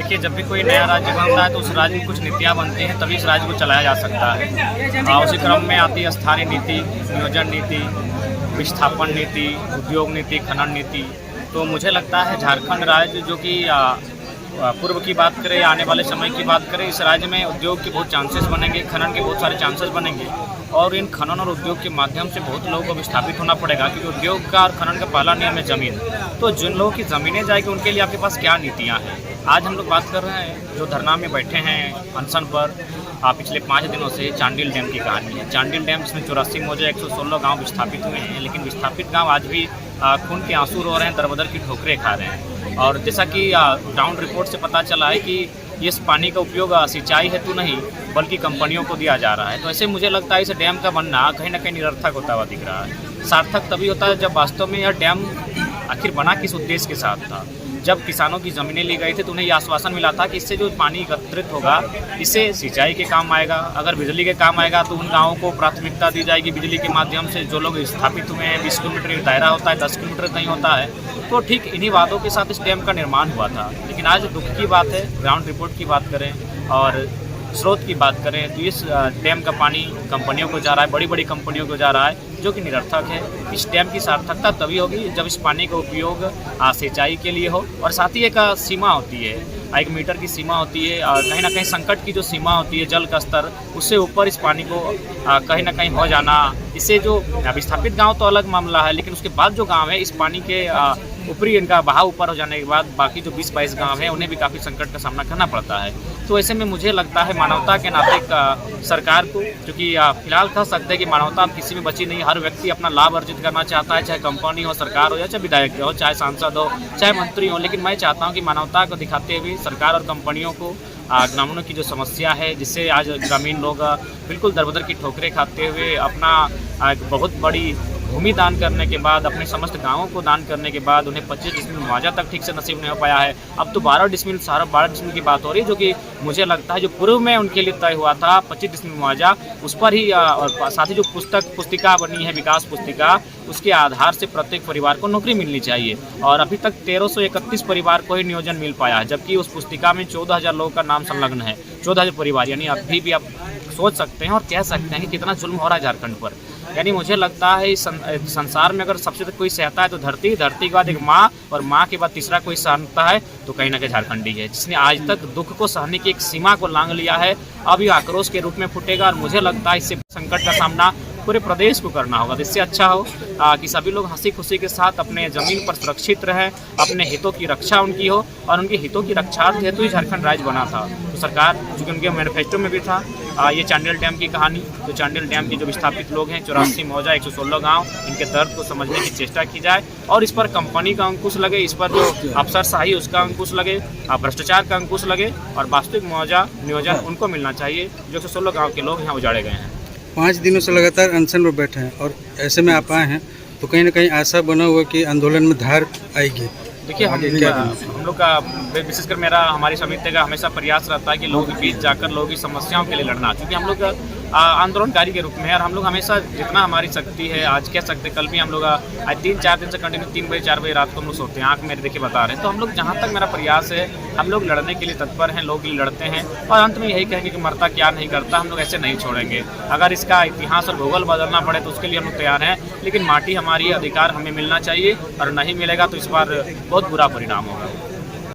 देखिए, जब भी कोई नया राज्य बनता है तो उस राज्य में कुछ नीतियाँ बनती हैं, तभी इस राज्य को चलाया जा सकता है। उसी क्रम में आती है स्थानीय नीति, नियोजन नीति, विस्थापन नीति, उद्योग नीति, खनन नीति। तो मुझे लगता है झारखंड राज्य जो कि पूर्व की बात करें या आने वाले समय की बात करें, इस राज्य में उद्योग के बहुत चांसेस बनेंगे, खनन के बहुत सारे चांसेस बनेंगे और इन खनन और उद्योग के माध्यम से बहुत लोगों को विस्थापित होना पड़ेगा, क्योंकि उद्योग का और खनन का पहला नियम है ज़मीन। तो जिन लोगों की ज़मीनें जाएगी उनके लिए आपके पास क्या नीतियाँ हैं? आज हम लोग बात कर रहे हैं जो धरना में बैठे हैं अनशन पर, पिछले 5 दिनों से चांडिल डैम की कहानी है। चांडिल डैम जिसमें 84 मौजा 116 गाँव विस्थापित हुए हैं, लेकिन विस्थापित गाँव आज भी खून के आंसू रो रहे हैं, दरबदर की ठोकरें खा रहे हैं। और जैसा कि ग्राउंड रिपोर्ट से पता चला है कि इस पानी का उपयोग सिंचाई हेतु नहीं बल्कि कंपनियों को दिया जा रहा है। तो ऐसे मुझे लगता है इस डैम का बनना कहीं ना कहीं निरर्थक होता हुआ दिख रहा है। सार्थक तभी होता है जब वास्तव में यह डैम आखिर बना किस उद्देश्य के साथ था। जब किसानों की ज़मीनें ली गई थी तो उन्हें यह आश्वासन मिला था कि इससे जो पानी एकत्रित होगा इससे सिंचाई के काम आएगा, अगर बिजली के काम आएगा तो उन गाँवों को प्राथमिकता दी जाएगी बिजली के माध्यम से। जो लोग स्थापित हुए हैं 20 किलोमीटर का दायरा होता है, 10 किलोमीटर नहीं होता है। तो ठीक इन्हीं वादों के साथ इस डैम का निर्माण हुआ था। लेकिन आज दुख की बात है, ग्राउंड रिपोर्ट की बात करें और स्रोत की बात करें तो इस डैम का पानी कंपनियों को जा रहा है, बड़ी बड़ी कंपनियों को जा रहा है, जो कि निरर्थक है। इस डैम की सार्थकता तभी होगी जब इस पानी का उपयोग सिंचाई के लिए हो और साथ ही एक सीमा होती है, 1 मीटर की सीमा होती है और कहीं ना कहीं संकट की जो सीमा होती है जल का स्तर, उससे ऊपर इस पानी को कहीं ना कहीं हो जाना। इससे जो विस्थापित गांव तो अलग मामला है, लेकिन उसके बाद जो गांव है इस पानी के ऊपरी इनका बहाव ऊपर हो जाने के बाद बाकी जो 20-22 गांव हैं उन्हें भी काफ़ी संकट का सामना करना पड़ता है। तो ऐसे में मुझे लगता है मानवता के नाते सरकार को, क्योंकि फिलहाल कह सकते हैं कि मानवता अब किसी में बची नहीं, हर व्यक्ति अपना लाभ अर्जित करना चाहता है, चाहे कंपनी हो, सरकार हो या चाहे विधायक हो, चाहे सांसद हो, चाहे मंत्री हो। लेकिन मैं चाहता हूँ कि मानवता को दिखाते हुए सरकार और कंपनियों को ग्रामीणों की जो समस्या है, जिससे आज ग्रामीण लोग बिल्कुल दरबदर की ठोकरें खाते हुए अपना बहुत बड़ी भूमि दान करने के बाद, अपने समस्त गांवों को दान करने के बाद उन्हें 25 डिसमिल मुआवजा तक ठीक से नसीब नहीं हो पाया है। अब तो 12 डिसमिल की बात हो रही है, जो कि मुझे लगता है जो पूर्व में उनके लिए तय हुआ था 25 डिसमिल मुआवजा, उस पर ही और साथ ही जो पुस्तिका बनी है विकास पुस्तिका, उसके आधार से प्रत्येक परिवार को नौकरी मिलनी चाहिए। और अभी तक 1331 परिवार को ही नियोजन मिल पाया है, जबकि उस पुस्तिका में 14,000 लोगों का नाम संलग्न है, 14,000 परिवार। यानी अभी भी आप सोच सकते हैं और कह सकते हैं कि कितना जुल्म हो रहा है झारखंड पर। यानी मुझे लगता है इस संसार में अगर सबसे कोई सहता है तो धरती के बाद एक माँ, और माँ के बाद तीसरा कोई सहता है तो कहीं ना कहीं झारखंडी है, जिसने आज तक दुख को सहने की एक सीमा को लांघ लिया है। अब ये आक्रोश के रूप में फूटेगा और मुझे लगता है इससे संकट का सामना पूरे प्रदेश को करना होगा। तो इससे अच्छा हो कि सभी लोग हंसी खुशी के साथ अपने ज़मीन पर सुरक्षित रहें, अपने हितों की रक्षा उनकी हो, और उनके हितों की रक्षा हेतु ही झारखंड राज्य बना था। तो सरकार, चूँकि उनके मैनिफेस्टो में भी था ये चांडिल डैम की कहानी, तो चांडिल डैम के जो विस्थापित लोग हैं 84 मौजा 116 गाँव, इनके दर्द को समझने की चेष्टा की जाए और इस पर कंपनी का अंकुश लगे, इस पर जो अफसरशाही उसका अंकुश लगे, भ्रष्टाचार का अंकुश लगे और वास्तविक मुआवजा नियोजन उनको मिलना चाहिए जो 116 गाँव के लोग यहाँ उजाड़े गए हैं। 5 दिनों से लगातार अनशन में बैठे हैं और ऐसे में आप आए हैं तो कहीं ना कहीं आशा बना हुआ कि आंदोलन में धार आएगी। देखिए, हम लोग का विशेषकर हमारी समिति का हमेशा प्रयास रहता है कि लोगों के बीच जाकर लोगों की समस्याओं के लिए लड़ना, क्योंकि हम लोग आंदोलनकारी के रूप में है और हम लोग हमेशा जितना हमारी शक्ति है, आज कह सकते हैं कल भी हम लोग आज 3-4 दिन से कंटिन्यू 3 बजे 4 बजे रात को हम लोग सोते हैं, आँख मेरे देखे बता रहे हैं। तो हम लोग जहाँ तक मेरा प्रयास है हम लोग लड़ने के लिए तत्पर हैं, लोग लड़ते हैं और अंत में यही कहेंगे कि मरता क्या नहीं करता, हम लोग ऐसे नहीं छोड़ेंगे। अगर इसका इतिहास और भूगोल बदलना पड़े तो उसके लिए हम लोग तैयार हैं, लेकिन माटी हमारी, अधिकार हमें मिलना चाहिए और नहीं मिलेगा तो इस बार बहुत बुरा परिणाम होगा।